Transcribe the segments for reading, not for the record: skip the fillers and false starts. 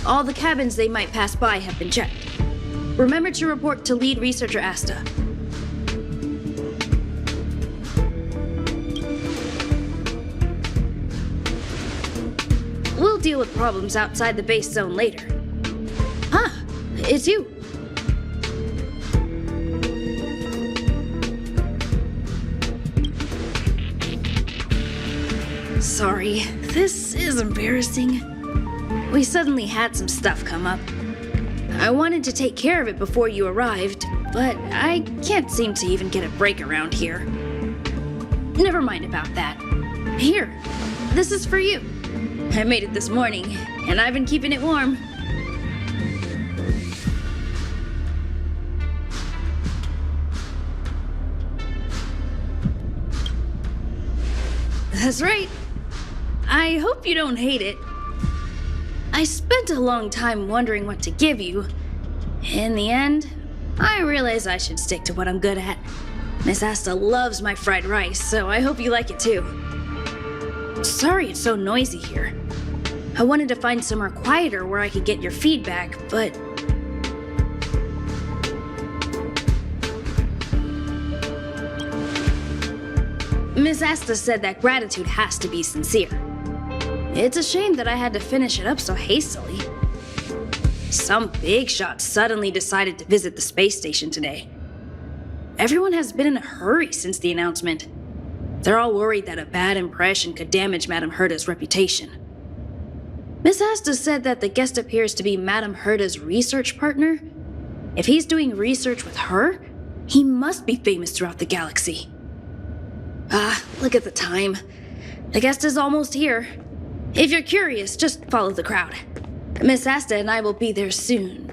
All the cabins they might pass by have been checked. Remember to report to lead researcher Asta. We'll deal with problems outside the base zone later. Huh, it's you. Sorry, this is embarrassing. We suddenly had some stuff come up. I wanted to take care of it before you arrived, but I can't seem to even get a break around here. Never mind about that. Here, this is for you. I made it this morning, and I've been keeping it warm. That's right. I hope you don't hate it. I spent a long time wondering what to give you. In the end, I realized I should stick to what I'm good at. Miss Asta loves my fried rice, so I hope you like it too. Sorry it's so noisy here. I wanted to find somewhere quieter where I could get your feedback, but... Miss Asta said that gratitude has to be sincere. It's a shame that I had to finish it up so hastily. Some big shot suddenly decided to visit the space station today. Everyone has been in a hurry since the announcement. They're all worried that a bad impression could damage Madame Herta's reputation. Miss Asta said that the guest appears to be Madame Herta's research partner. If he's doing research with her, he must be famous throughout the galaxy. Look at the time. The guest is almost here. If you're curious, just follow the crowd. Miss Asta and I will be there soon.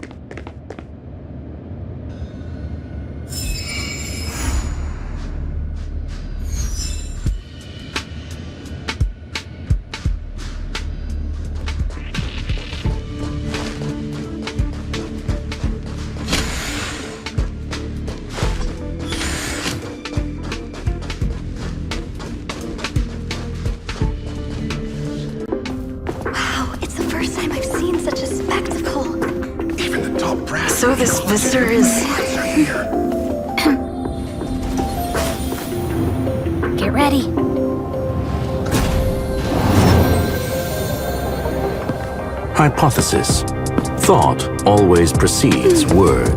So this visitor is... Get ready. Hypothesis. Thought always precedes word.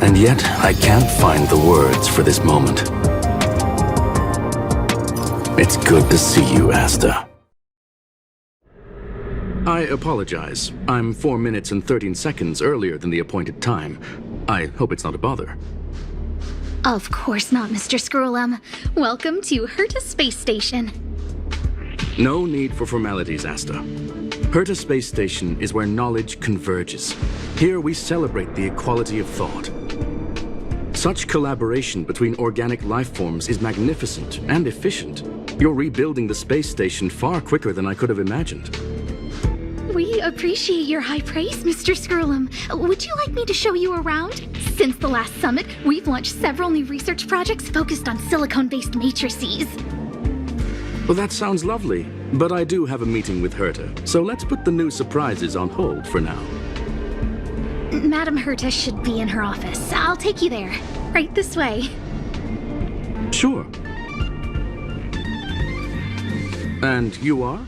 And yet, I can't find the words for this moment. It's good to see you, Asta. I apologize. I'm 4 minutes and 13 seconds earlier than the appointed time. I hope it's not a bother. Of course not, Mr. Scrollum. Welcome to Herta Space Station. No need for formalities, Asta. Herta Space Station is where knowledge converges. Here we celebrate the equality of thought. Such collaboration between organic life forms is magnificent and efficient. You're rebuilding the space station far quicker than I could have imagined. We appreciate your high praise, Mr. Scrollum. Would you like me to show you around? Since the last summit, we've launched several new research projects focused on silicone-based matrices. Well, that sounds lovely, but I do have a meeting with Herta, so let's put the new surprises on hold for now. Madame Herta should be in her office. I'll take you there. Right this way. Sure. And you are?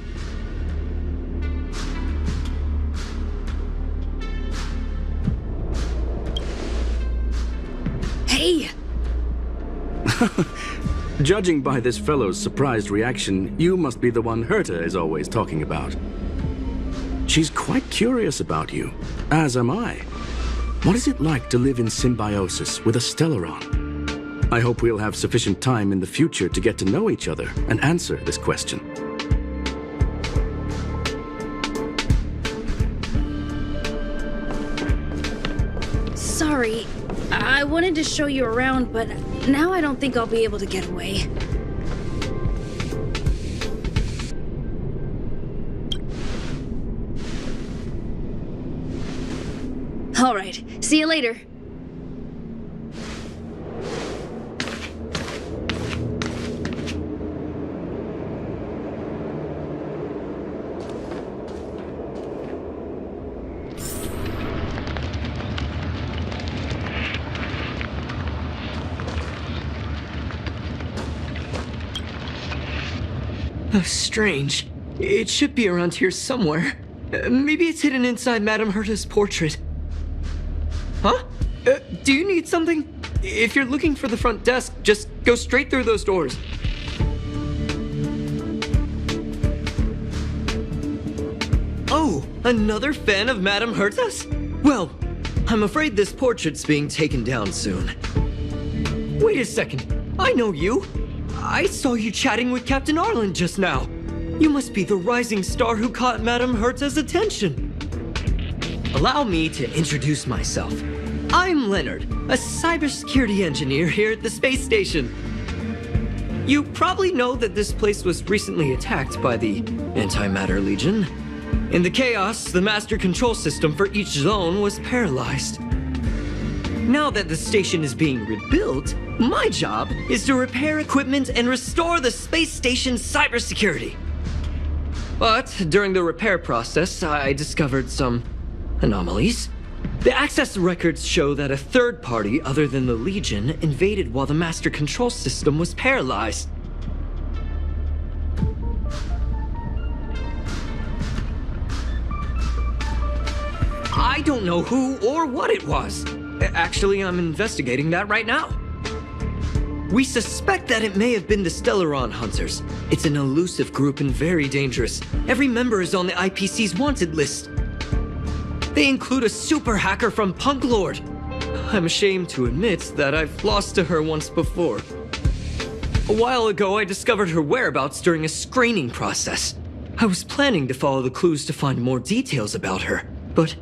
Hey! Judging by this fellow's surprised reaction, you must be the one Herta is always talking about. She's quite curious about you, as am I. What is it like to live in symbiosis with a Stellaron? I hope we'll have sufficient time in the future to get to know each other and answer this question. Sorry, I wanted to show you around, but now I don't think I'll be able to get away. All right, see you later. Strange. It should be around here somewhere. Maybe it's hidden inside Madame Herta's portrait. Huh? Do you need something? If you're looking for the front desk, just go straight through those doors. Oh, another fan of Madame Herta's? Well, I'm afraid this portrait's being taken down soon. Wait a second. I know you. I saw you chatting with Captain Arlan just now. You must be the rising star who caught Madame Herta's attention. Allow me to introduce myself. I'm Leonard, a cybersecurity engineer here at the space station. You probably know that this place was recently attacked by the Antimatter Legion. In the chaos, the master control system for each zone was paralyzed. Now that the station is being rebuilt, my job is to repair equipment and restore the space station's cybersecurity. But during the repair process, I discovered some anomalies. The access records show that a third party other than the Legion invaded while the master control system was paralyzed. I don't know who or what it was. Actually, I'm investigating that right now. We suspect that it may have been the Stellaron Hunters. It's an elusive group and very dangerous. Every member is on the IPC's wanted list. They include a super hacker from Punklorde. I'm ashamed to admit that I've lost to her once before. A while ago, I discovered her whereabouts during a screening process. I was planning to follow the clues to find more details about her, but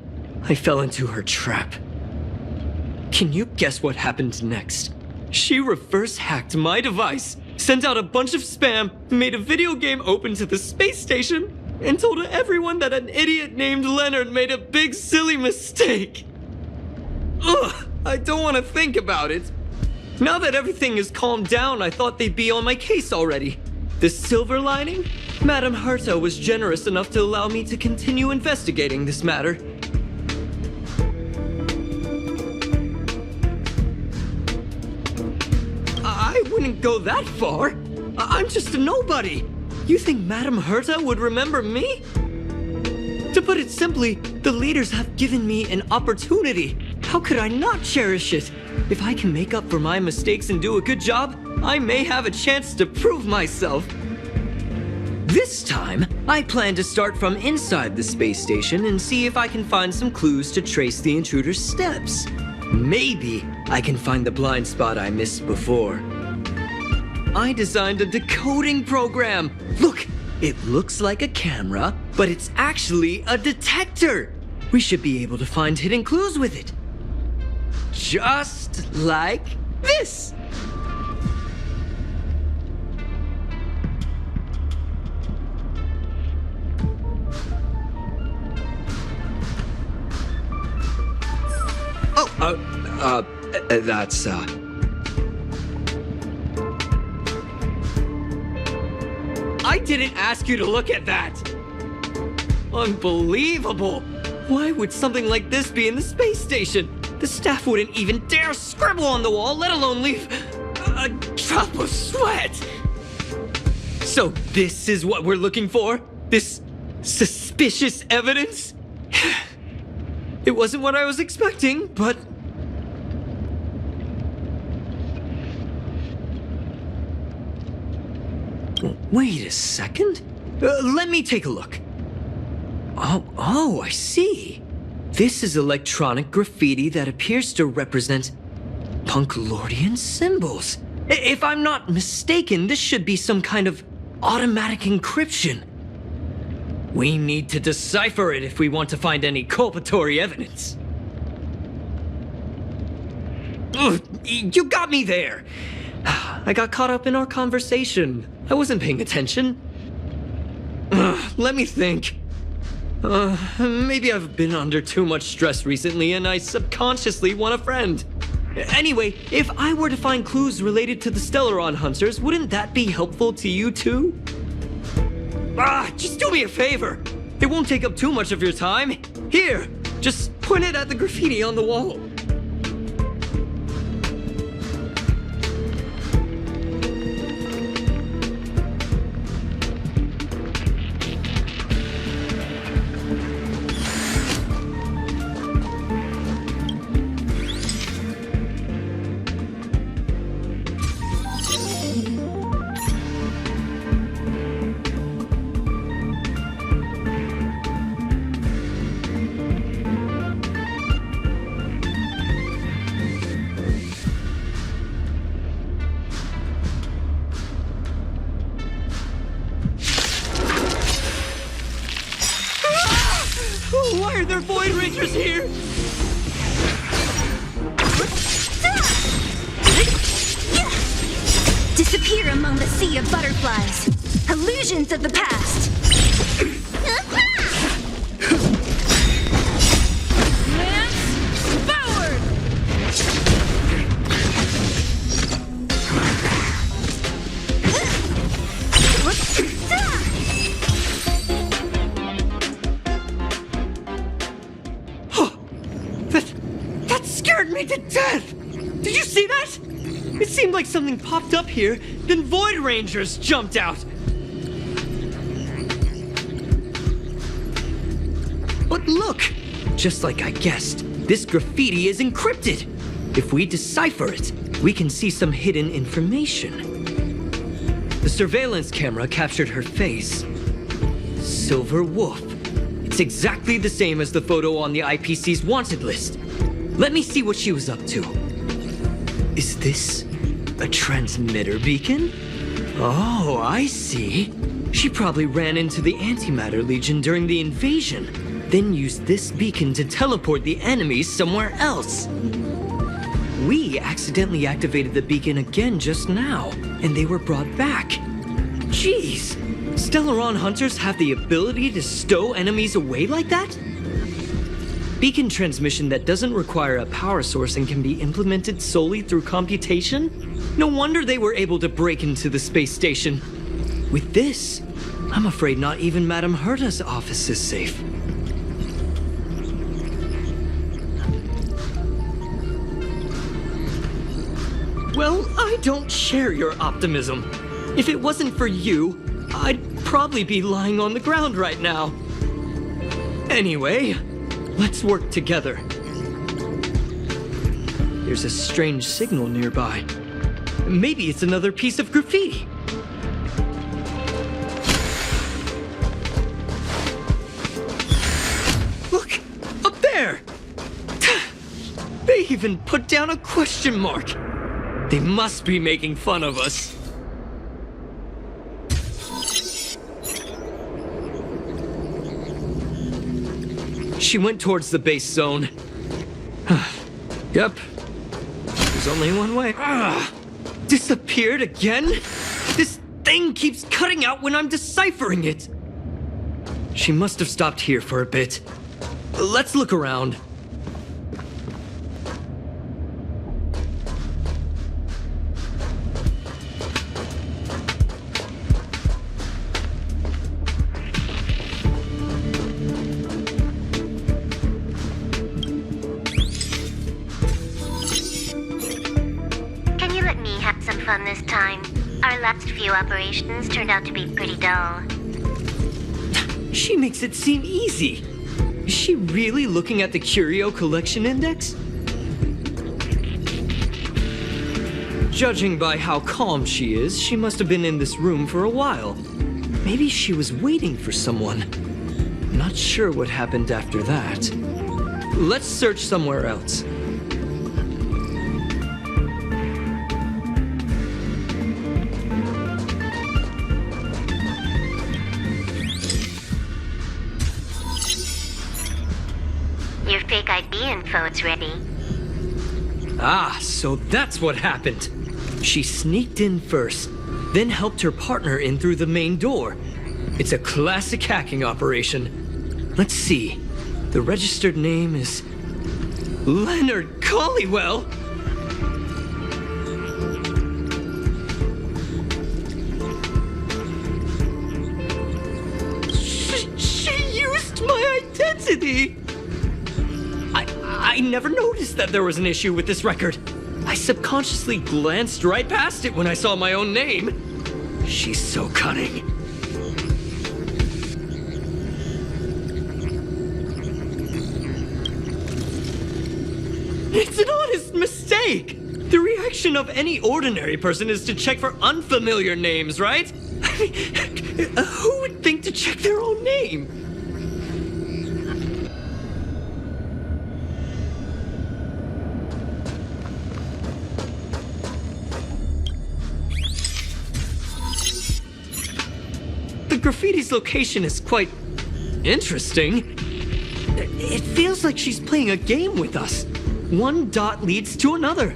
I fell into her trap. Can you guess what happened next? She reverse hacked my device, sent out a bunch of spam, made a video game open to the space station, and told everyone that an idiot named Leonard made a big silly mistake. Ugh, I don't want to think about it. Now that everything is calmed down, I thought they'd be on my case already. The silver lining? Madame Herta was generous enough to allow me to continue investigating this matter. I wouldn't go that far. I'm just a nobody. You think Madame Herta would remember me? To put it simply, the leaders have given me an opportunity. How could I not cherish it? If I can make up for my mistakes and do a good job, I may have a chance to prove myself. This time, I plan to start from inside the space station and see if I can find some clues to trace the intruder's steps. Maybe I can find the blind spot I missed before. I designed a decoding program. Look, it looks like a camera, but it's actually a detector. We should be able to find hidden clues with it. Just like this. That's, I didn't ask you to look at that! Unbelievable! Why would something like this be in the space station? The staff wouldn't even dare scribble on the wall, let alone leave a drop of sweat! So this is what we're looking for? This suspicious evidence? It wasn't what I was expecting, but... Wait a second. Let me take a look. Oh, I see. This is electronic graffiti that appears to represent Punklordian symbols. If I'm not mistaken, this should be some kind of automatic encryption. We need to decipher it if we want to find any culpatory evidence. Ugh, you got me there. I got caught up in our conversation. I wasn't paying attention. Let me think. Maybe I've been under too much stress recently and I subconsciously want a friend. Anyway, if I were to find clues related to the Stellaron Hunters, wouldn't that be helpful to you too? Just do me a favor. It won't take up too much of your time. Here, just point it at the graffiti on the wall. are there Void Rangers here? Disappear among the sea of butterflies. Illusions of the past. Lance forward! That scared me to death! Did you see that? It seemed like something popped up here, then Void Rangers jumped out. But look! Just like I guessed, this graffiti is encrypted. If we decipher it, we can see some hidden information. The surveillance camera captured her face. Silver Wolf. It's exactly the same as the photo on the IPC's wanted list. Let me see what she was up to. Is this a transmitter beacon? Oh, I see. She probably ran into the Antimatter Legion during the invasion, then used this beacon to teleport the enemies somewhere else. We accidentally activated the beacon again just now, and they were brought back. Jeez, Stellaron hunters have the ability to stow enemies away like that? Beacon transmission that doesn't require a power source and can be implemented solely through computation? No wonder they were able to break into the space station. With this, I'm afraid not even Madame Herta's office is safe. Well, I don't share your optimism. If it wasn't for you, I'd probably be lying on the ground right now. Anyway, let's work together. There's a strange signal nearby. Maybe it's another piece of graffiti. Look, up there! They even put down a question mark. They must be making fun of us. She went towards the base zone. Yep. There's only one way. Disappeared again? This thing keeps cutting out when I'm deciphering it. She must have stopped here for a bit. Let's look around. Fun this time. Our last few operations turned out to be pretty dull. She makes it seem easy. Is she really looking at the Curio Collection Index? Judging by how calm she is, she must have been in this room for a while. Maybe she was waiting for someone. Not sure what happened after that. Let's search somewhere else. Your fake ID info is ready. Ah, so that's what happened. She sneaked in first, then helped her partner in through the main door. It's a classic hacking operation. Let's see. The registered name is Leonard Collywell. She used my identity. I never noticed that there was an issue with this record. I subconsciously glanced right past it when I saw my own name. She's so cunning. It's an honest mistake. The reaction of any ordinary person is to check for unfamiliar names, right? I mean, who would think to check their own name? The graffiti's location is quite interesting. It feels like she's playing a game with us. One dot leads to another.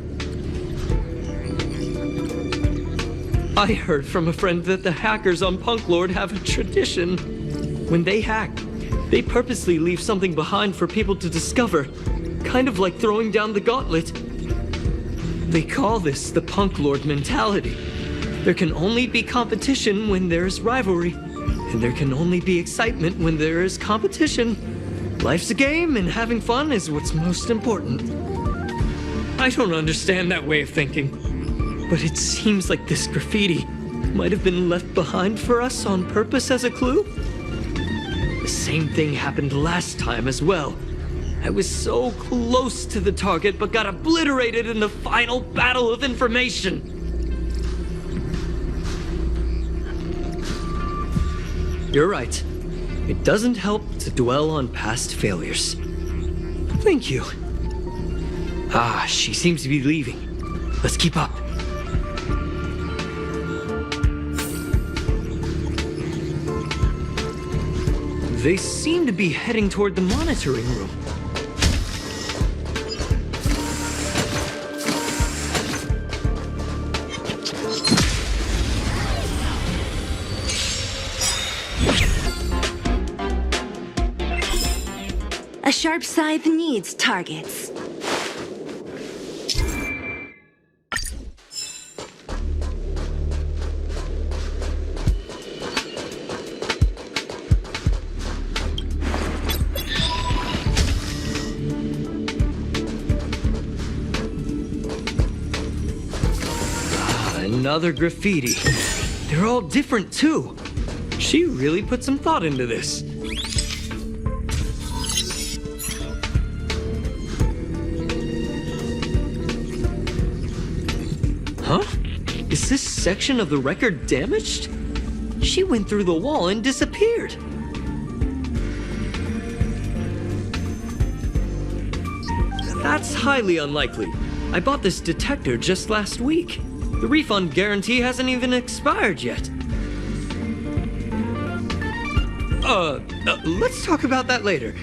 I heard from a friend that the hackers on Punklorde have a tradition. When they hack, they purposely leave something behind for people to discover, kind of like throwing down the gauntlet. They call this the Punklorde Mentality. There can only be competition when there is rivalry, and there can only be excitement when there is competition. Life's a game, and having fun is what's most important. I don't understand that way of thinking, but it seems like this graffiti might have been left behind for us on purpose as a clue. The same thing happened last time as well. I was so close to the target, but got obliterated in the final battle of information. You're right. It doesn't help to dwell on past failures. Thank you. Ah, she seems to be leaving. Let's keep up. They seem to be heading toward the monitoring room. A sharp scythe needs targets. Another graffiti. They're all different too. She really put some thought into this. Huh? Is this section of the record damaged? She went through the wall and disappeared. That's highly unlikely. I bought this detector just last week. The refund guarantee hasn't even expired yet. Let's talk about that later.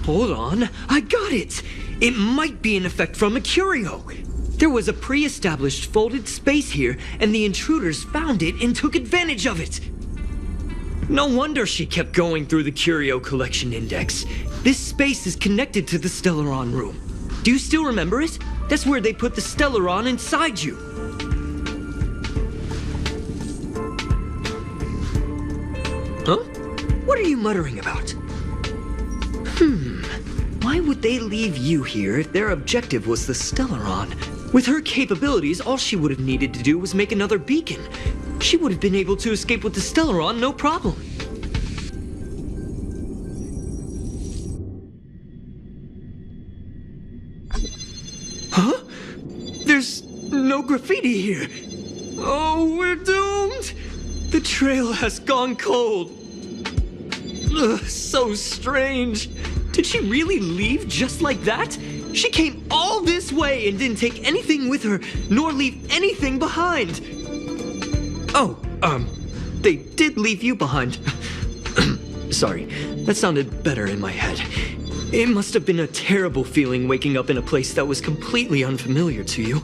Hold on, I got it! It might be an effect from a curio. There was a pre-established folded space here, and the intruders found it and took advantage of it. No wonder she kept going through the curio collection index. This space is connected to the Stellaron room. Do you still remember it? That's where they put the Stellaron inside you. Huh? What are you muttering about? Why would they leave you here if their objective was the Stellaron? With her capabilities, all she would have needed to do was make another beacon. She would have been able to escape with the Stellaron, no problem. Huh? There's no graffiti here. Oh, we're doomed! The trail has gone cold. Ugh, so strange. Did she really leave just like that? She came all this way and didn't take anything with her, nor leave anything behind. Oh, they did leave you behind. Sorry, that sounded better in my head. It must have been a terrible feeling waking up in a place that was completely unfamiliar to you.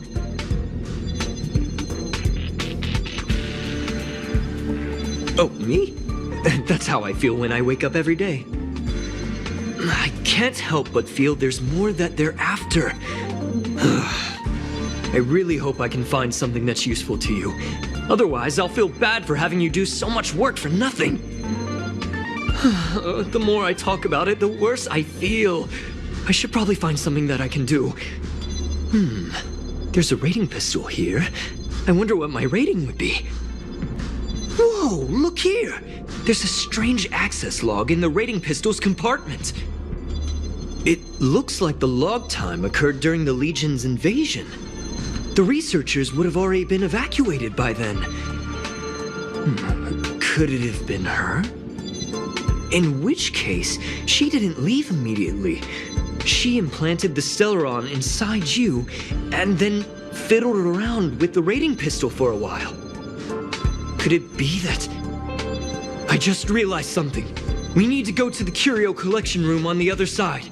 Oh, me? That's how I feel when I wake up every day. I can't help but feel there's more that they're after. I really hope I can find something that's useful to you. Otherwise, I'll feel bad for having you do so much work for nothing. The more I talk about it, the worse I feel. I should probably find something that I can do. There's a rating pistol here. I wonder what my rating would be. Whoa, look here! There's a strange access log in the rating pistol's compartment. It looks like the log time occurred during the Legion's invasion. The researchers would have already been evacuated by then. Could it have been her? In which case, she didn't leave immediately. She implanted the Stellaron inside you, and then fiddled around with the rating pistol for a while. Could it be that... I just realized something. We need to go to the curio collection room on the other side.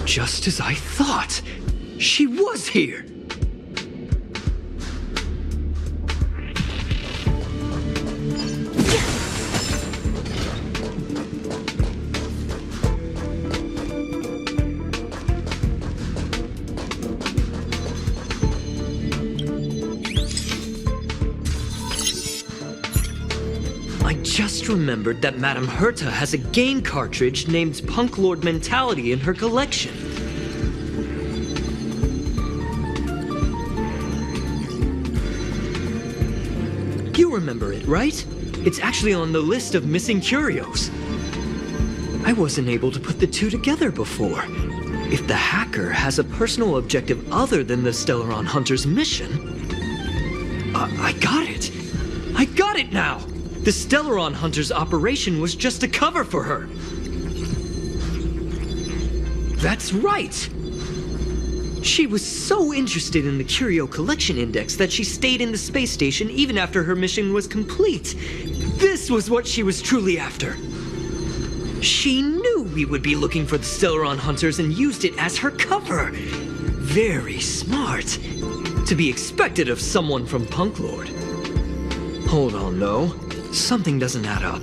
Just as I thought. She was here. I just remembered that Madame Herta has a game cartridge named Punklorde Mentality in her collection. You remember it, right? It's actually on the list of missing curios. I wasn't able to put the two together before. If the hacker has a personal objective other than the Stellaron Hunter's mission... I got it! I got it now! The Stellaron Hunter's operation was just a cover for her. That's right! She was so interested in the Curio Collection Index that she stayed in the space station even after her mission was complete. This was what she was truly after. She knew we would be looking for the Stellaron Hunters and used it as her cover. Very smart. To be expected of someone from Punklorde. Hold on, though. Something doesn't add up.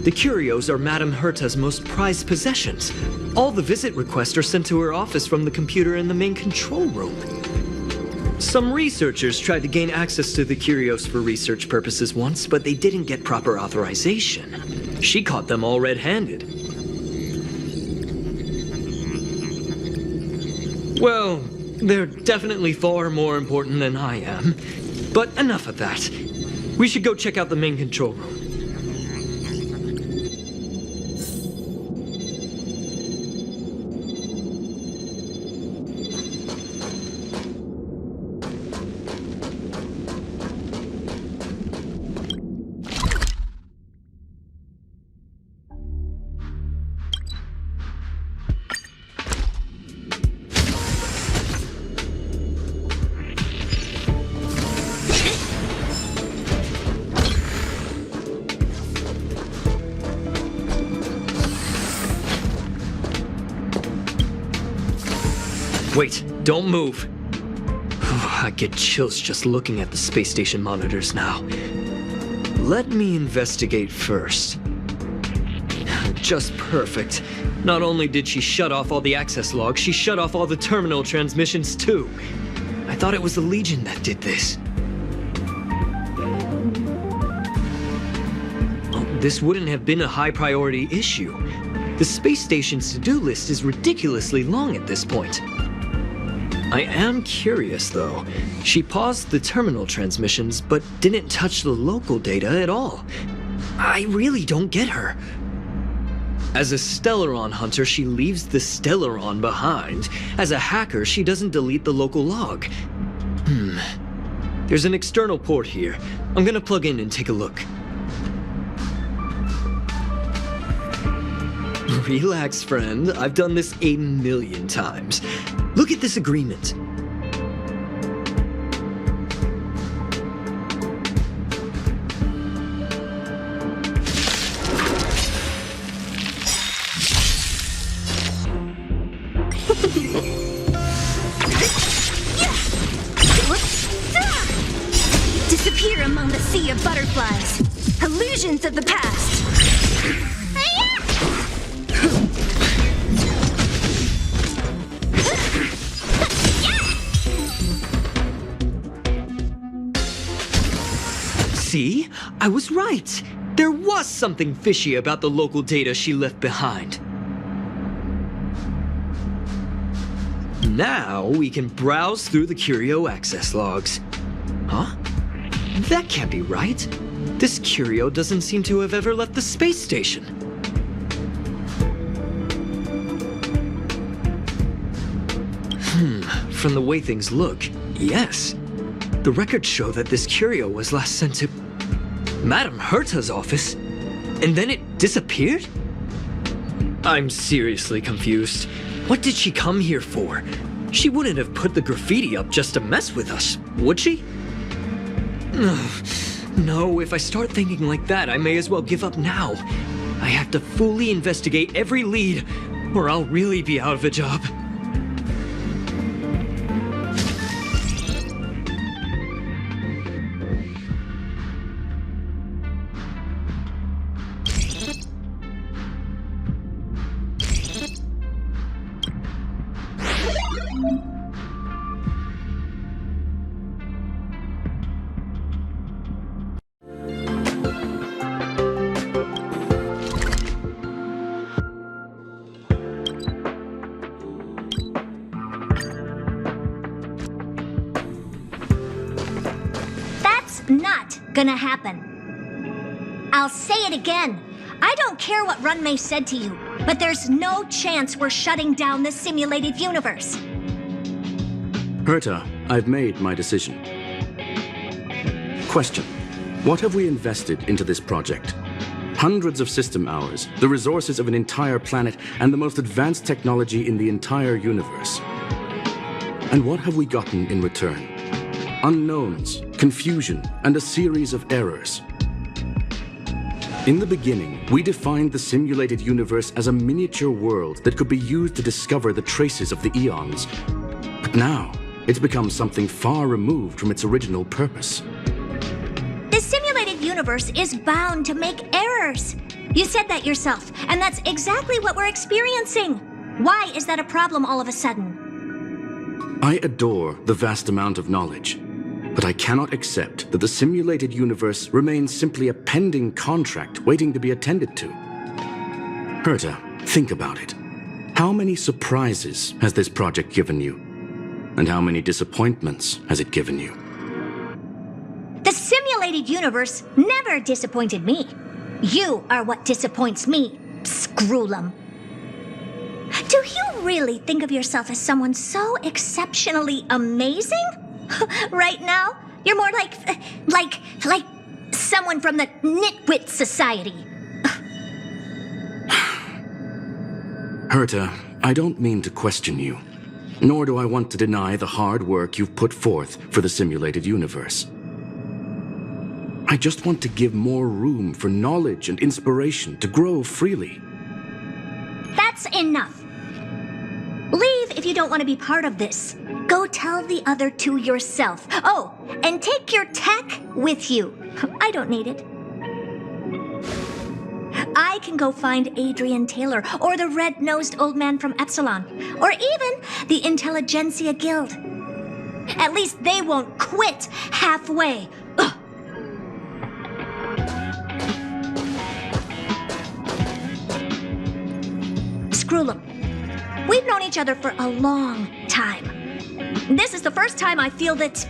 The curios are Madame Herta's most prized possessions. All the visit requests are sent to her office from the computer in the main control room. Some researchers tried to gain access to the curios for research purposes once, but they didn't get proper authorization. She caught them all red-handed. Well, they're definitely far more important than I am. But enough of that. We should go check out the main control room. Wait, don't move. I get chills just looking at the space station monitors now. Let me investigate first. Just perfect. Not only did she shut off all the access logs, she shut off all the terminal transmissions too. I thought it was the Legion that did this. This wouldn't have been a high priority issue. The space station's to-do list is ridiculously long at this point. I am curious, though. She paused the terminal transmissions, but didn't touch the local data at all. I really don't get her. As a Stellaron hunter, she leaves the Stellaron behind. As a hacker, she doesn't delete the local log. There's an external port here. I'm gonna plug in and take a look. Relax, friend. I've done this 1,000,000 times. Look at this agreement. Disappear among the sea of butterflies. Illusions of the past. See? I was right. There was something fishy about the local data she left behind. Now we can browse through the Curio access logs. Huh? That can't be right. This Curio doesn't seem to have ever left the space station. From the way things look, yes. The records show that this Curio was last sent to Madame Herta's office, and then it disappeared? I'm seriously confused. What did she come here for? She wouldn't have put the graffiti up just to mess with us, would she? No, if I start thinking like that, I may as well give up now. I have to fully investigate every lead, or I'll really be out of a job. Not gonna happen. I'll say it again. I don't care what Runmei said to you, but there's no chance we're shutting down the simulated universe. Herta, I've made my decision. Question: what have we invested into this project? Hundreds of system hours, the resources of an entire planet, and the most advanced technology in the entire universe. And what have we gotten in return? Unknowns, confusion, and a series of errors. In the beginning, we defined the simulated universe as a miniature world that could be used to discover the traces of the eons. But now, it's become something far removed from its original purpose. The simulated universe is bound to make errors. You said that yourself, and that's exactly what we're experiencing. Why is that a problem all of a sudden? I adore the vast amount of knowledge. But I cannot accept that the simulated universe remains simply a pending contract waiting to be attended to. Herta, think about it. How many surprises has this project given you? And how many disappointments has it given you? The simulated universe never disappointed me. You are what disappoints me, Scroolum. Do you really think of yourself as someone so exceptionally amazing? Right now, you're more like someone from the Nitwit Society. Herta, I don't mean to question you, nor do I want to deny the hard work you've put forth for the simulated universe. I just want to give more room for knowledge and inspiration to grow freely. That's enough. Leave if you don't want to be part of this. Go tell the other two yourself. Oh, and take your tech with you. I don't need it. I can go find Adrian Taylor, or the red-nosed old man from Epsilon, or even the Intelligentsia Guild. At least they won't quit halfway. Ugh. Scroolum, we've known each other for a long time. This is the first time I feel that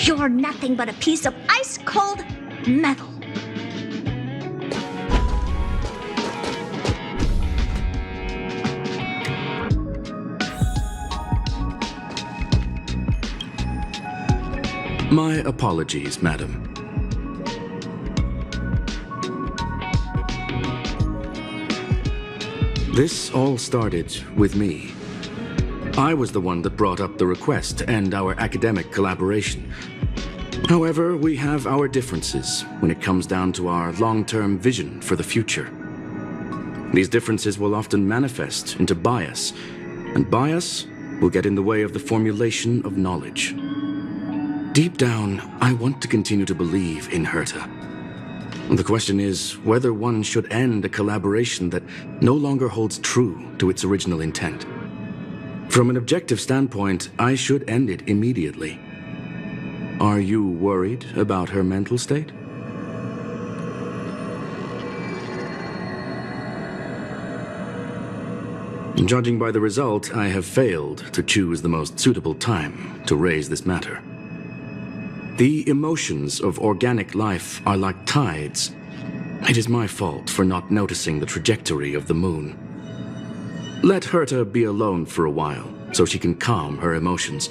you're nothing but a piece of ice-cold metal. My apologies, madam. This all started with me. I was the one that brought up the request to end our academic collaboration. However, we have our differences when it comes down to our long-term vision for the future. These differences will often manifest into bias, and bias will get in the way of the formulation of knowledge. Deep down, I want to continue to believe in Herta. The question is whether one should end a collaboration that no longer holds true to its original intent. From an objective standpoint, I should end it immediately. Are you worried about her mental state? Judging by the result, I have failed to choose the most suitable time to raise this matter. The emotions of organic life are like tides. It is my fault for not noticing the trajectory of the moon. Let Herta be alone for a while, so she can calm her emotions.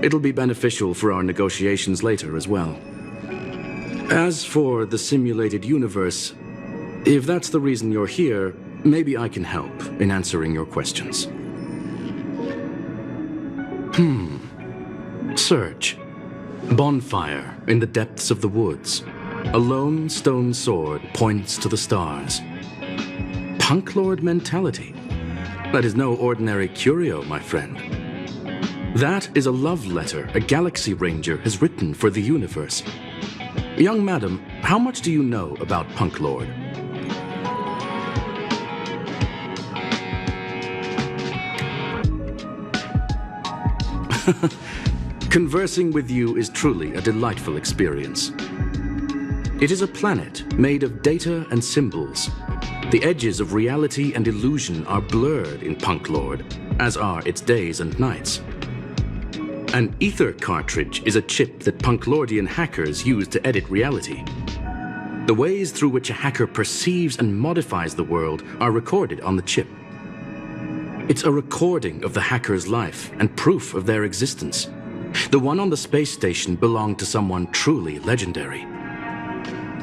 It'll be beneficial for our negotiations later as well. As for the simulated universe, if that's the reason you're here, maybe I can help in answering your questions. Search. Bonfire in the depths of the woods. A lone stone sword points to the stars. Punklorde Mentality. That is no ordinary curio, my friend. That is a love letter a Galaxy Ranger has written for the universe. Young madam, how much do you know about Punklorde? Conversing with you is truly a delightful experience. It is a planet made of data and symbols. The edges of reality and illusion are blurred in Punklorde, as are its days and nights. An ether cartridge is a chip that Punklordian hackers use to edit reality. The ways through which a hacker perceives and modifies the world are recorded on the chip. It's a recording of the hacker's life and proof of their existence. The one on the space station belonged to someone truly legendary.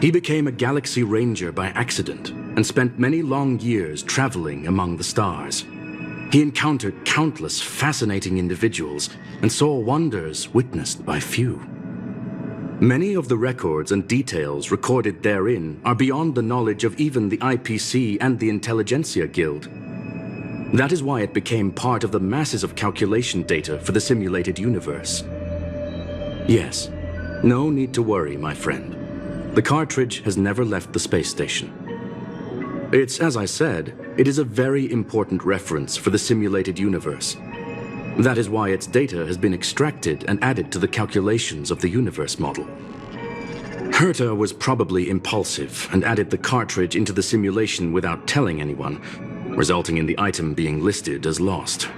He became a Galaxy Ranger by accident and spent many long years traveling among the stars. He encountered countless fascinating individuals and saw wonders witnessed by few. Many of the records and details recorded therein are beyond the knowledge of even the IPC and the Intelligentsia Guild. That is why it became part of the masses of calculation data for the simulated universe. Yes, no need to worry, my friend. The cartridge has never left the space station. It's, as I said, it is a very important reference for the simulated universe. That is why its data has been extracted and added to the calculations of the universe model. Herta was probably impulsive and added the cartridge into the simulation without telling anyone, resulting in the item being listed as lost.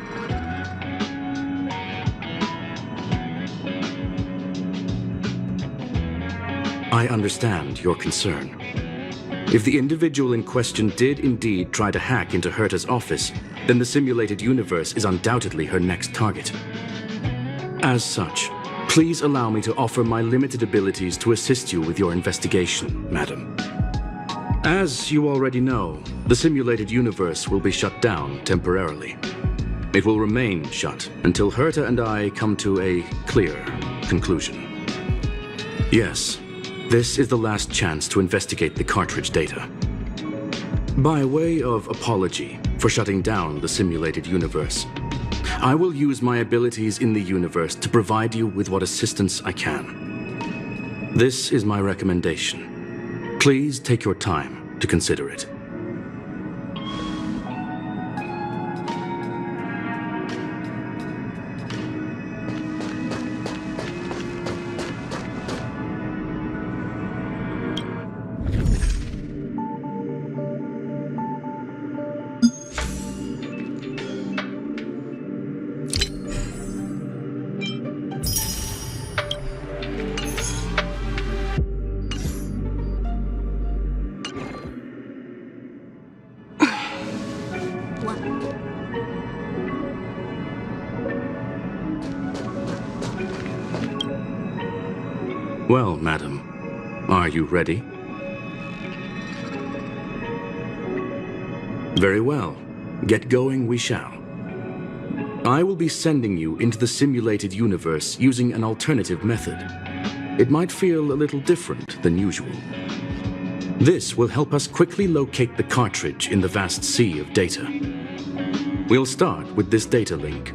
I understand your concern. If the individual in question did indeed try to hack into Herta's office, then the simulated universe is undoubtedly her next target. As such, please allow me to offer my limited abilities to assist you with your investigation, madam. As you already know, the simulated universe will be shut down temporarily. It will remain shut until Herta and I come to a clear conclusion. Yes, this is the last chance to investigate the cartridge data. By way of apology for shutting down the simulated universe, I will use my abilities in the universe to provide you with what assistance I can. This is my recommendation. Please take your time to consider it. Well, madam, are you ready? Very well. Get going we shall. I will be sending you into the simulated universe using an alternative method. It might feel a little different than usual. This will help us quickly locate the cartridge in the vast sea of data. We'll start with this data link.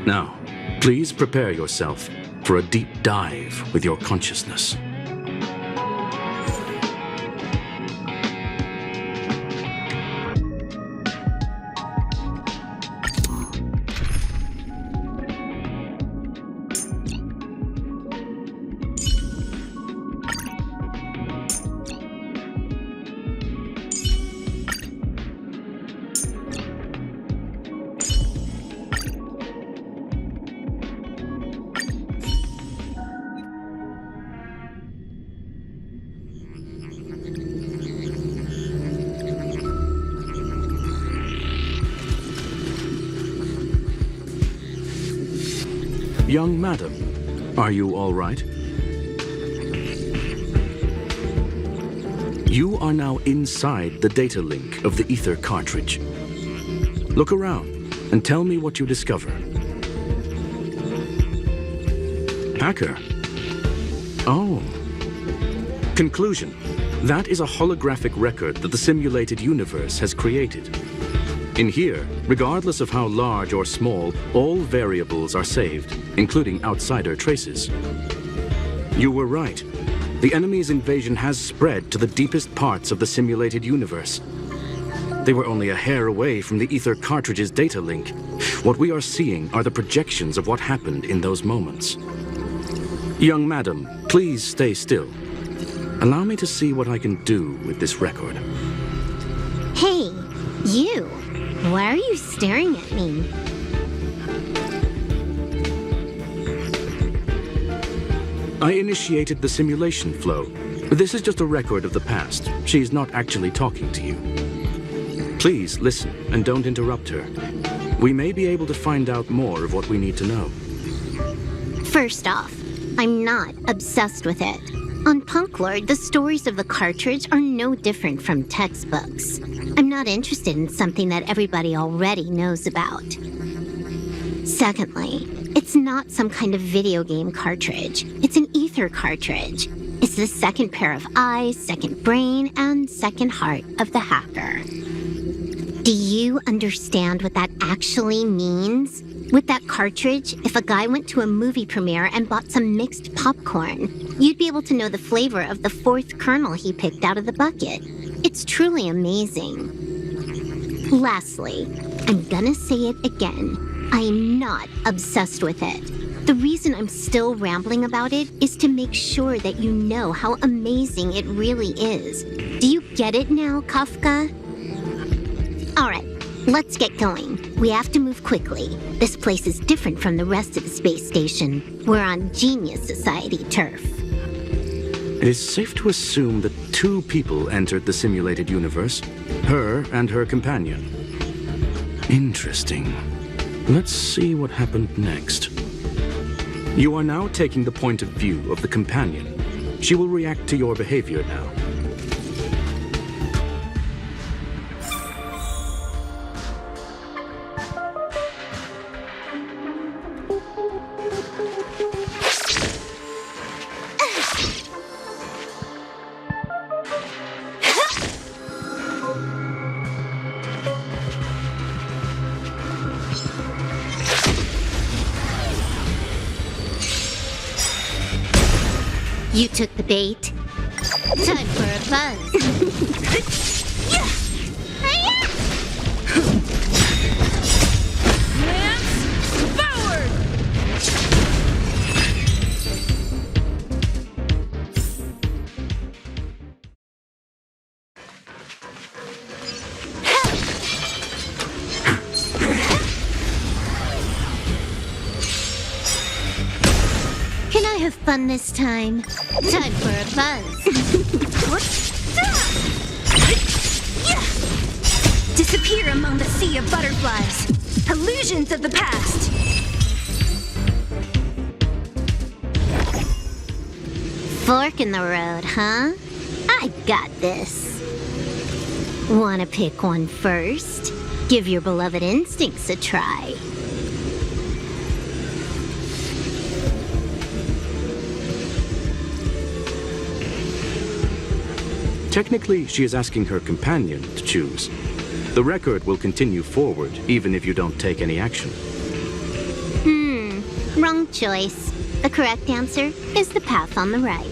Now, please prepare yourself for a deep dive with your consciousness. Young madam, are you all right? You are now inside the data link of the ether cartridge. Look around and tell me what you discover. Hacker. Oh. Conclusion. That is a holographic record that the simulated universe has created. In here, regardless of how large or small, all variables are saved, including outsider traces. You were right. The enemy's invasion has spread to the deepest parts of the simulated universe. They were only a hair away from the ether cartridge's data link. What we are seeing are the projections of what happened in those moments. Young madam, please stay still. Allow me to see what I can do with this record. Hey, you! Why are you staring at me? I initiated the simulation flow. This is just a record of the past. She's not actually talking to you. Please listen and don't interrupt her. We may be able to find out more of what we need to know. First off, I'm not obsessed with it. On Punklorde, the stories of the cartridge are no different from textbooks. I'm not interested in something that everybody already knows about. Secondly, it's not some kind of video game cartridge. It's an ether cartridge. It's the second pair of eyes, second brain, and second heart of the hacker. Do you understand what that actually means? With that cartridge, if a guy went to a movie premiere and bought some mixed popcorn, you'd be able to know the flavor of the fourth kernel he picked out of the bucket. It's truly amazing. Lastly, I'm gonna say it again. I'm not obsessed with it. The reason I'm still rambling about it is to make sure that you know how amazing it really is. Do you get it now, Kafka? All right. Let's get going. We have to move quickly. This place is different from the rest of the space station. We're on Genius Society turf. It is safe to assume that two people entered the simulated universe, her and her companion. Interesting. Let's see what happened next. You are now taking the point of view of the companion. She will react to your behavior now. You took the bait. Time for a buzz. Can I have fun this time? Time for a buzz. Disappear among the sea of butterflies. Illusions of the past. Fork in the road, huh? I got this. Wanna pick one first? Give your beloved instincts a try. Technically, she is asking her companion to choose. The record will continue forward, even if you don't take any action. Wrong choice. The correct answer is the path on the right.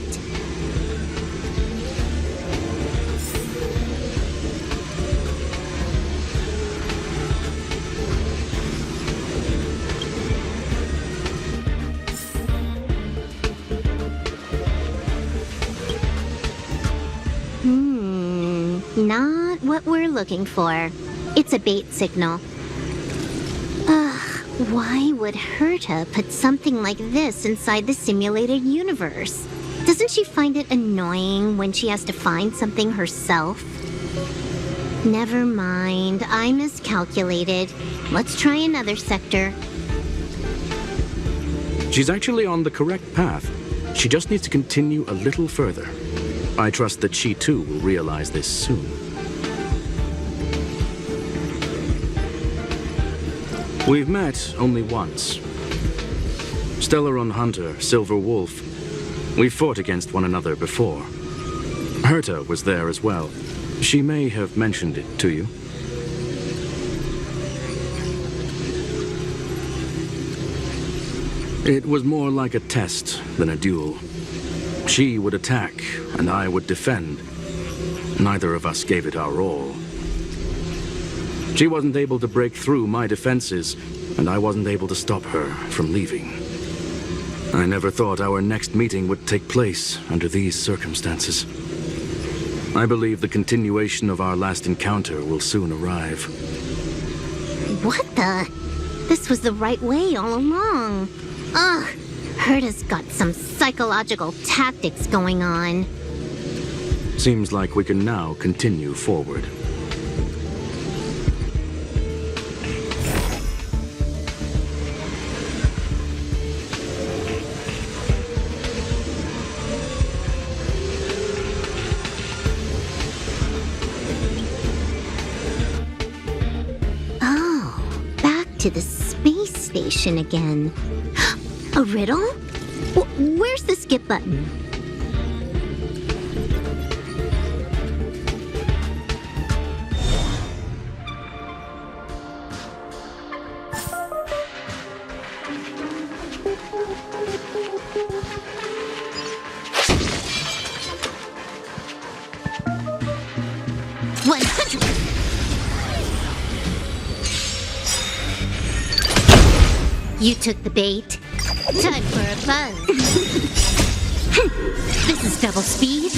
Not what we're looking for. It's a bait signal. Why would Herta put something like this inside the simulated universe? Doesn't she find it annoying when she has to find something herself? Never mind, I miscalculated. Let's try another sector. She's actually on the correct path. She just needs to continue a little further. I trust that she too will realize this soon. We've met only once. Stellaron Hunter, Silver Wolf. We've fought against one another before. Herta was there as well. She may have mentioned it to you. It was more like a test than a duel. She would attack, and I would defend. Neither of us gave it our all. She wasn't able to break through my defenses, and I wasn't able to stop her from leaving. I never thought our next meeting would take place under these circumstances. I believe the continuation of our last encounter will soon arrive. What the? This was the right way all along. Ugh, Herta's got some psychological tactics going on. Seems like we can now continue forward. To the space station again. A riddle? Where's the skip button? You took the bait. Time for a buzz. This is double speed.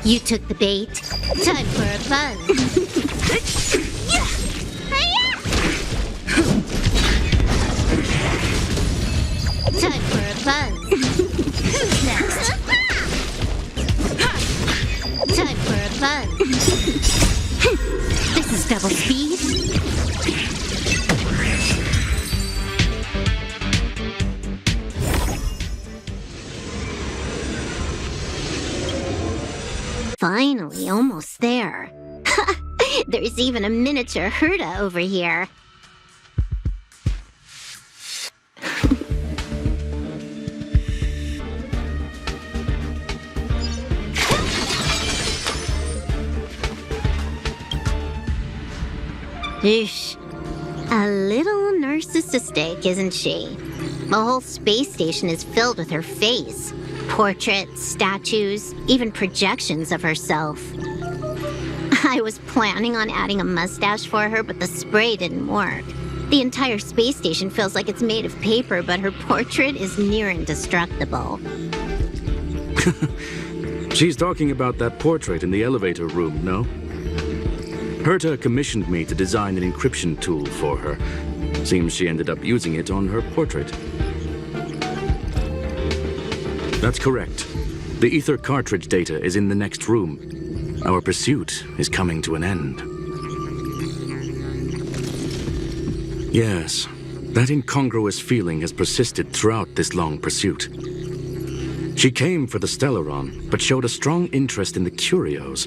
You took the bait. Time for a buzz. Time for a buzz. Who's next? Time for a buzz. This is double speed. Finally, almost there. There's even a miniature Herta over here. Oosh. A little narcissistic, isn't she? The whole space station is filled with her face. Portraits, statues, even projections of herself. I was planning on adding a mustache for her, but the spray didn't work. The entire space station feels like it's made of paper, but her portrait is near indestructible. She's talking about that portrait in the elevator room, no? Herta commissioned me to design an encryption tool for her. Seems she ended up using it on her portrait. That's correct. The ether cartridge data is in the next room. Our pursuit is coming to an end. Yes, that incongruous feeling has persisted throughout this long pursuit. She came for the Stellaron, but showed a strong interest in the curios.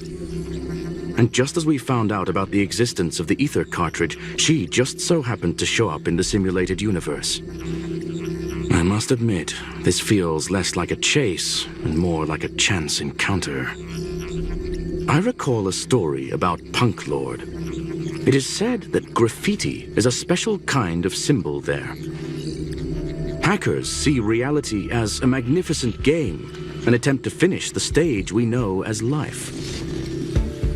And just as we found out about the existence of the ether cartridge, she just so happened to show up in the simulated universe. I must admit, this feels less like a chase and more like a chance encounter. I recall a story about Punklorde. It is said that graffiti is a special kind of symbol there. Hackers see reality as a magnificent game and attempt to finish the stage we know as life.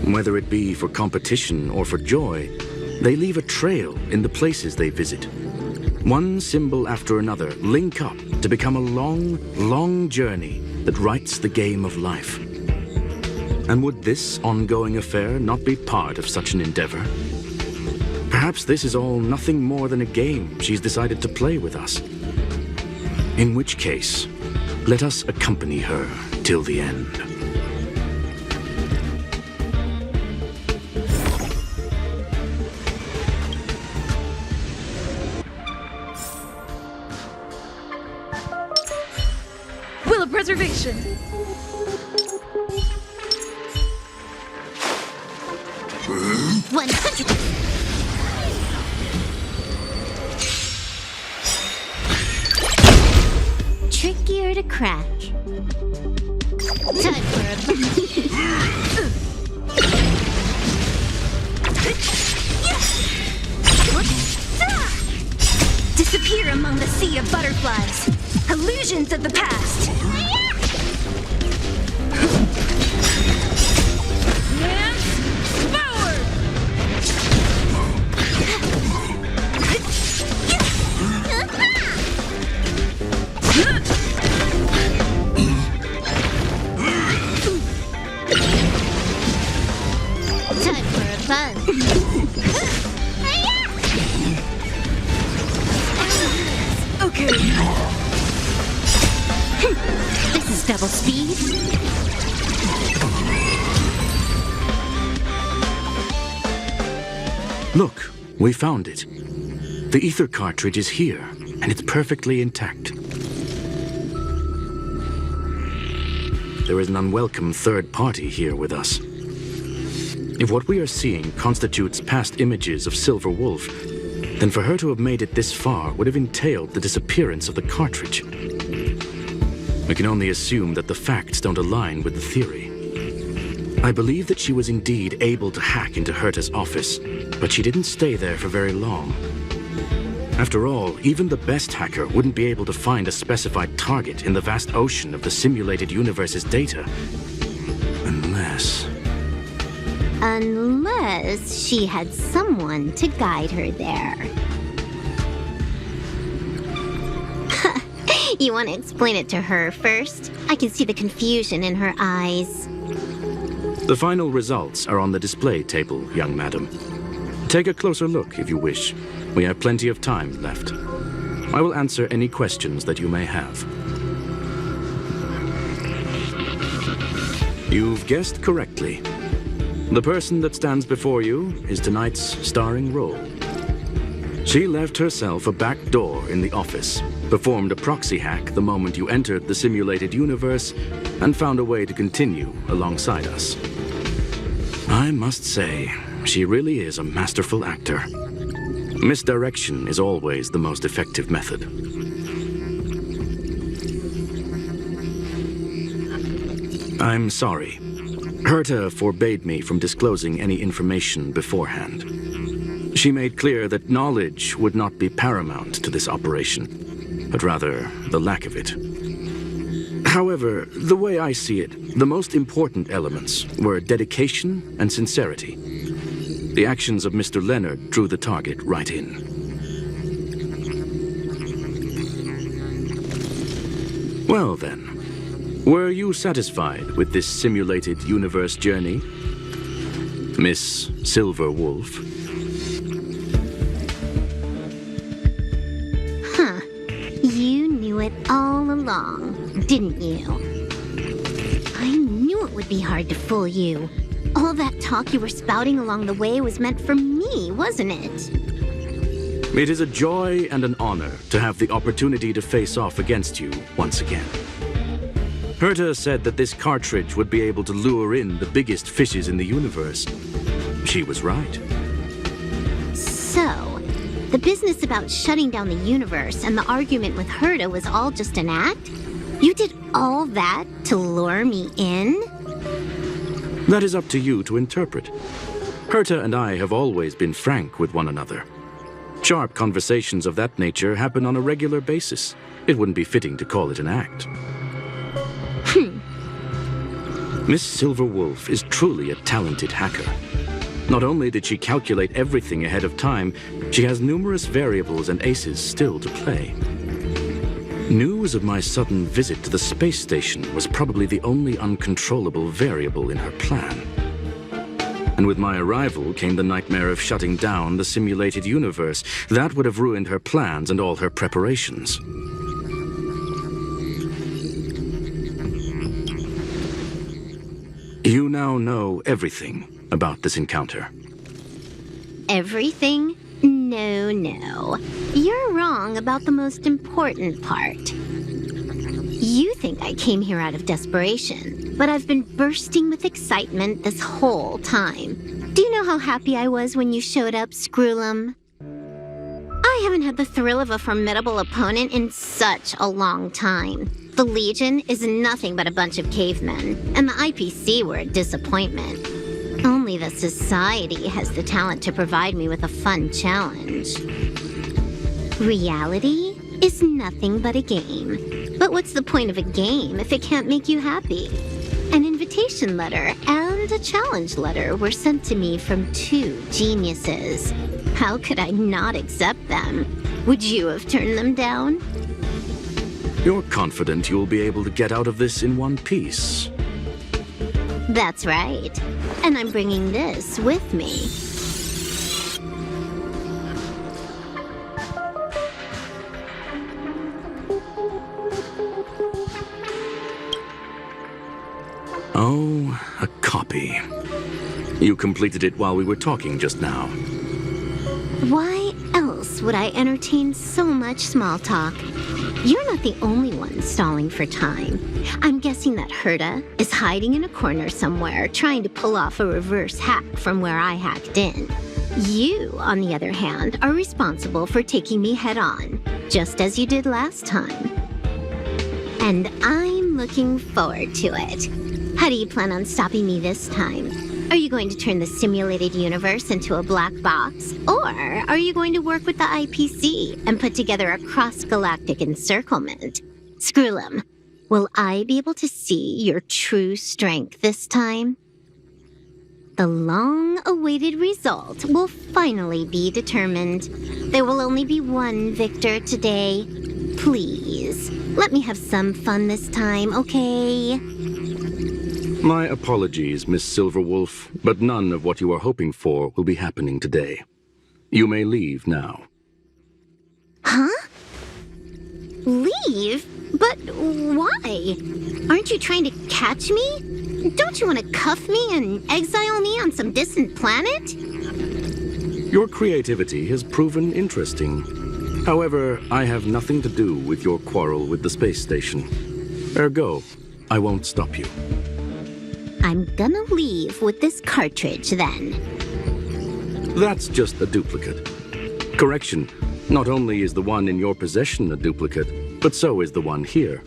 Whether it be for competition or for joy, they leave a trail in the places they visit. One symbol after another link up to become a long, long journey that writes the game of life. And would this ongoing affair not be part of such an endeavor? Perhaps this is all nothing more than a game she's decided to play with us. In which case, let us accompany her till the end. Will of preservation. 100%. Trickier to crack. Time for a Disappear among the sea of butterflies. Illusions of the past. time for a fun. Okay. This is double speed. Look, we found it. The ether cartridge is here, and it's perfectly intact. There is an unwelcome third party here with us. If what we are seeing constitutes past images of Silver Wolf, then for her to have made it this far would have entailed the disappearance of the cartridge. We can only assume that the facts don't align with the theory. I believe that she was indeed able to hack into Herta's office, but she didn't stay there for very long. After all, even the best hacker wouldn't be able to find a specified target in the vast ocean of the simulated universe's data. Unless she had someone to guide her there. You want to explain it to her first? I can see the confusion in her eyes. The final results are on the display table, young madam. Take a closer look if you wish. We have plenty of time left. I will answer any questions that you may have. You've guessed correctly. The person that stands before you is tonight's starring role. She left herself a back door in the office, performed a proxy hack the moment you entered the simulated universe, and found a way to continue alongside us. I must say, she really is a masterful actor. Misdirection is always the most effective method. I'm sorry. Herta forbade me from disclosing any information beforehand. She made clear that knowledge would not be paramount to this operation, but rather the lack of it. However, the way I see it, the most important elements were dedication and sincerity. The actions of Mr. Leonard drew the target right in. Well then, were you satisfied with this simulated universe journey, Miss Silver Wolf? Huh. You knew it all along, didn't you? I knew it would be hard to fool you. All that talk you were spouting along the way was meant for me, wasn't it? It is a joy and an honor to have the opportunity to face off against you once again. Herta said that this cartridge would be able to lure in the biggest fishes in the universe. She was right. So, The business about shutting down the universe and the argument with Herta was all just an act? You did all that to lure me in? That is up to you to interpret. Herta and I have always been frank with one another. Sharp conversations of that nature happen on a regular basis. It wouldn't be fitting to call it an act. Miss Silverwolf is truly a talented hacker. Not only did she calculate everything ahead of time, she has numerous variables and aces still to play. News of my sudden visit to the space station was probably the only uncontrollable variable in her plan. And with my arrival came the nightmare of shutting down the simulated universe. That would have ruined her plans and all her preparations. You now know everything about this encounter. Everything? No, no. You're wrong about the most important part. You think I came here out of desperation, but I've been bursting with excitement this whole time. Do you know how happy I was when you showed up, Screwlum? I haven't had the thrill of a formidable opponent in such a long time. The Legion is nothing but a bunch of cavemen, and the IPC were a disappointment. Only the Society has the talent to provide me with a fun challenge. Reality is nothing but a game. But what's the point of a game if it can't make you happy? An invitation letter and a challenge letter were sent to me from 2 geniuses. How could I not accept them? Would you have turned them down? You're confident you'll be able to get out of this in one piece. That's right. And I'm bringing this with me. Oh, a copy. You completed it while we were talking just now. Why else would I entertain so much small talk? You're not the only one stalling for time. I'm guessing that Herta is hiding in a corner somewhere, trying to pull off a reverse hack from where I hacked in. You, on the other hand, are responsible for taking me head-on, just as you did last time. And I'm looking forward to it. How do you plan on stopping me this time? Are you going to turn the simulated universe into a black box? Or are you going to work with the IPC and put together a cross-galactic encirclement? Screwlum, will I be able to see your true strength this time? The long-awaited result will finally be determined. There will only be one victor today. Please, let me have some fun this time, okay? My apologies, Miss Silverwolf, but none of what you are hoping for will be happening today. You may leave now. Huh? Leave? But why? Aren't you trying to catch me? Don't you want to cuff me and exile me on some distant planet? Your creativity has proven interesting. However, I have nothing to do with your quarrel with the space station. Ergo, I won't stop you. I'm gonna leave with this cartridge, then. That's just a duplicate. Correction, not only is the one in your possession a duplicate, but so is the one here.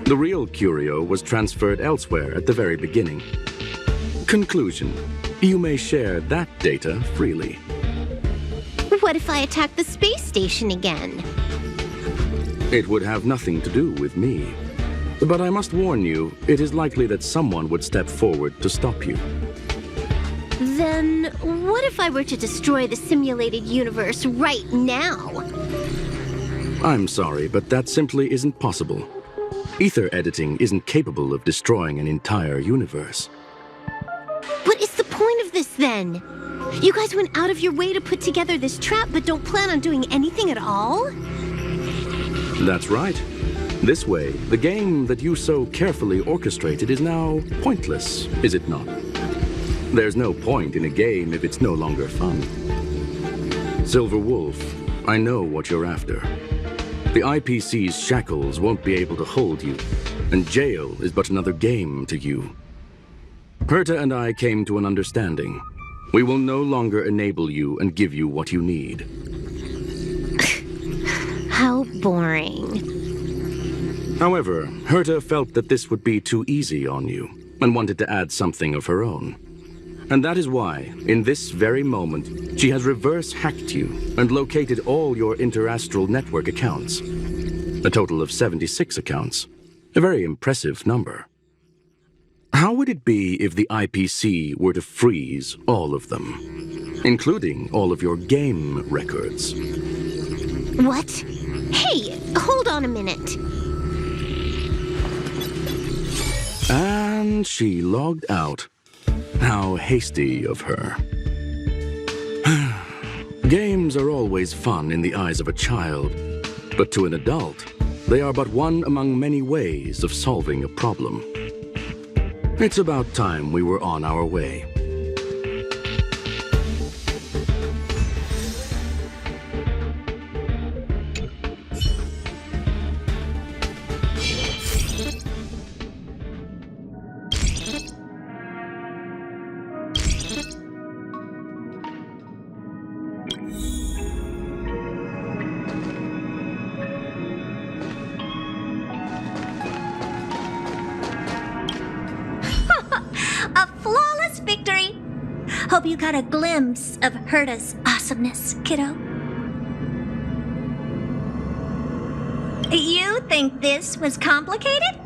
The real curio was transferred elsewhere at the very beginning. Conclusion, you may share that data freely. What if I attack the space station again? It would have nothing to do with me. But I must warn you, it is likely that someone would step forward to stop you. Then what if I were to destroy the simulated universe right now? I'm sorry, but that simply isn't possible. Ether editing isn't capable of destroying an entire universe. What is the point of this, then? You guys went out of your way to put together this trap, but don't plan on doing anything at all? That's right. This way, the game that you so carefully orchestrated is now pointless, is it not? There's no point in a game if it's no longer fun. Silverwolf, I know what you're after. The IPC's shackles won't be able to hold you, and jail is but another game to you. Herta and I came to an understanding. We will no longer enable you and give you what you need. How boring. However, Herta felt that this would be too easy on you and wanted to add something of her own. And that is why, in this very moment, she has reverse-hacked you and located all your interastral network accounts. A total of 76 accounts. A very impressive number. How would it be if the IPC were to freeze all of them, including all of your game records? What? Hey, hold on a minute. And she logged out. How hasty of her. Games are always fun in the eyes of a child, but to an adult, they are but one among many ways of solving a problem. It's about time we were on our way. Hope you got a glimpse of Herta's awesomeness, kiddo. You think this was complicated?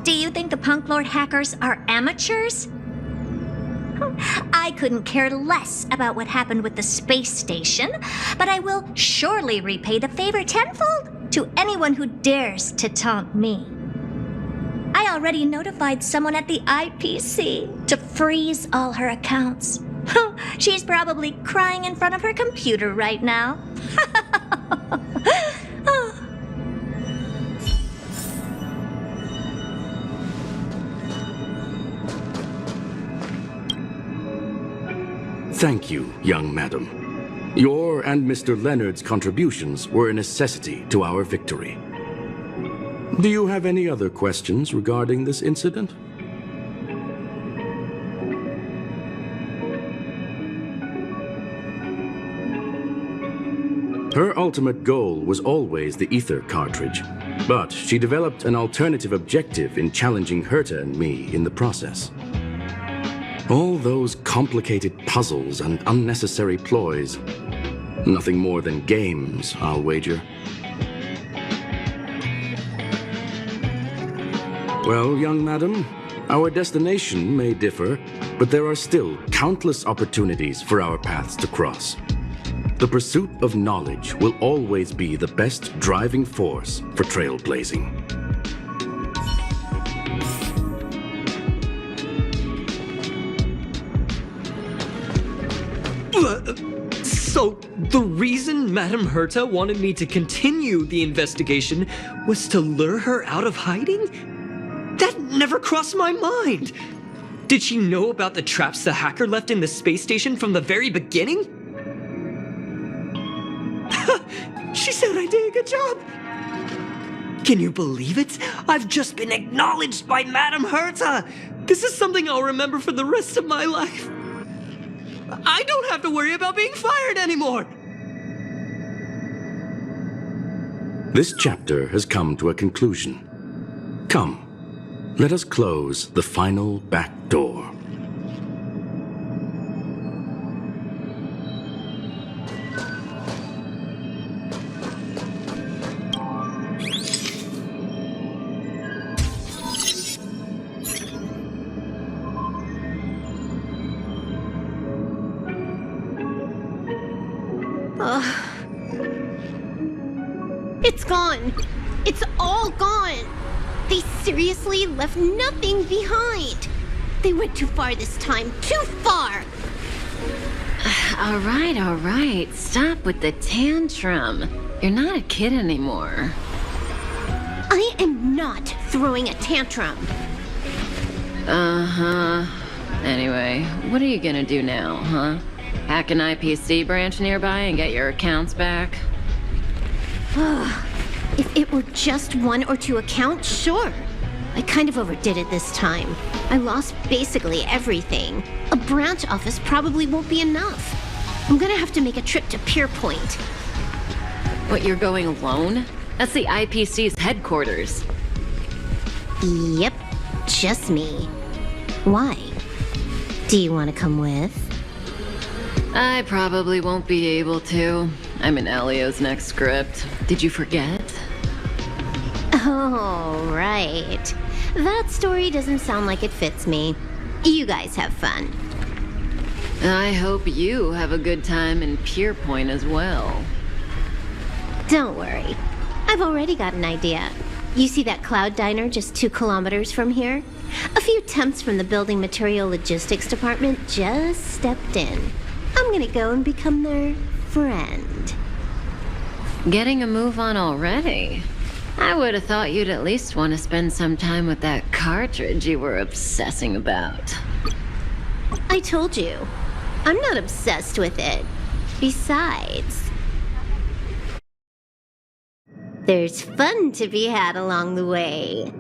Do you think the Punklorde hackers are amateurs? I couldn't care less about what happened with the space station, but I will surely repay the favor tenfold to anyone who dares to taunt me. I already notified someone at the IPC to freeze all her accounts. She's probably crying in front of her computer right now. Thank you, young madam. Your and Mr. Leonard's contributions were a necessity to our victory. Do you have any other questions regarding this incident? Her ultimate goal was always the ether cartridge, but she developed an alternative objective in challenging Herta and me in the process. All those complicated puzzles and unnecessary ploys, nothing more than games, I'll wager. Well, young madam, our destination may differ, but there are still countless opportunities for our paths to cross. The pursuit of knowledge will always be the best driving force for trailblazing. So, the reason Madame Herta wanted me to continue the investigation was to lure her out of hiding? That never crossed my mind! Did she know about the traps the hacker left in the space station from the very beginning? She said I did a good job! Can you believe it? I've just been acknowledged by Madame Herta! This is something I'll remember for the rest of my life. I don't have to worry about being fired anymore! This chapter has come to a conclusion. Come, let us close the final back door. It's gone. It's all gone. They seriously left nothing behind. They went too far this time. Too far. All right. Stop with the tantrum. You're not a kid anymore. I am not throwing a tantrum. Uh-huh. Anyway, what are you gonna do now, huh? Hack an IPC branch nearby and get your accounts back? If it were just 1 or 2 accounts, sure. I kind of overdid it this time. I lost basically everything. A branch office probably won't be enough. I'm gonna have to make a trip to Pier Point. What, you're going alone? That's the IPC's headquarters. Yep, just me. Why? Do you want to come with? I probably won't be able to. I'm in Elio's next script. Did you forget? Oh, right. That story doesn't sound like it fits me. You guys have fun. I hope you have a good time in Pierpoint as well. Don't worry. I've already got an idea. You see that cloud diner just 2 kilometers from here? A few temps from the building material logistics department just stepped in. I'm gonna go and become their friend. Getting a move on already? I would have thought you'd at least want to spend some time with that cartridge you were obsessing about. I told you. I'm not obsessed with it. Besides, there's fun to be had along the way.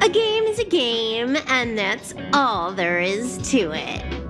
A game is a game, and that's all there is to it.